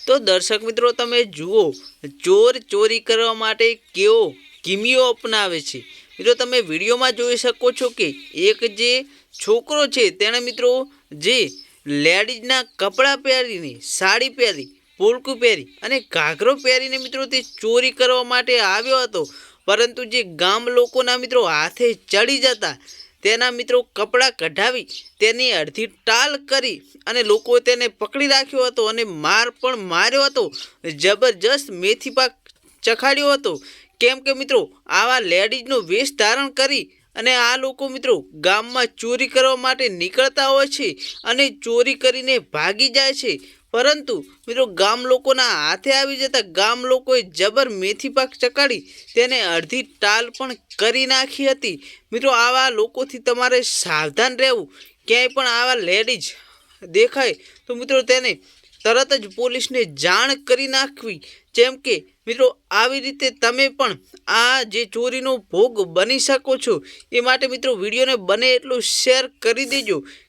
તો દર્શક મિત્રો તમે જુઓ, ચોર ચોરી કરવા માટે કેવો કિમિયો અપનાવે છે। મિત્રો તમે વિડીયોમાં જોઈ શકો છો કે એક જે છોકરો છે તેણે મિત્રો જે લેડીઝના કપડાં પહેરીને, સાડી પહેરી, પોલકું પહેરી અને ઘાઘરો પહેરીને મિત્રો તે ચોરી કરવા માટે આવ્યો હતો, પરંતુ જે ગામ લોકોના મિત્રો હાથે ચડી જતા તેના મિત્રો કપડાં કઢાવી તેની અડધી ટાલ કરી અને લોકો તેને પકડી રાખ્યો હતો અને માર પણ માર્યો હતો, જબરજસ્ત મેથી પાક ચખાડ્યો હતો। કેમ કે મિત્રો આવા લેડીઝનો વેશ ધારણ કરી અને આ લોકો મિત્રો ગામમાં ચોરી કરવા માટે નીકળતા હોય છે અને ચોરી કરીને ભાગી જાય છે, પરંતુ મિત્રો ગામ લોકોના હાથે આવી જતા ગામ લોકોએ જબર મેથી પાક ચકાડી તેને અડધી ટાલ પણ કરી નાખી હતી। મિત્રો આવા લોકોથી તમારે સાવધાન રહેવું। ક્યાંય પણ આવા લેડીઝ દેખાય તો મિત્રો તેને તરત જ પોલીસને જાણ કરી નાખવી। જેમ કે મિત્રો આવી રીતે તમે પણ આ જે ચોરીનો ભોગ બની શકો છો, એ માટે મિત્રો વિડીયોને બને એટલું શેર કરી દેજો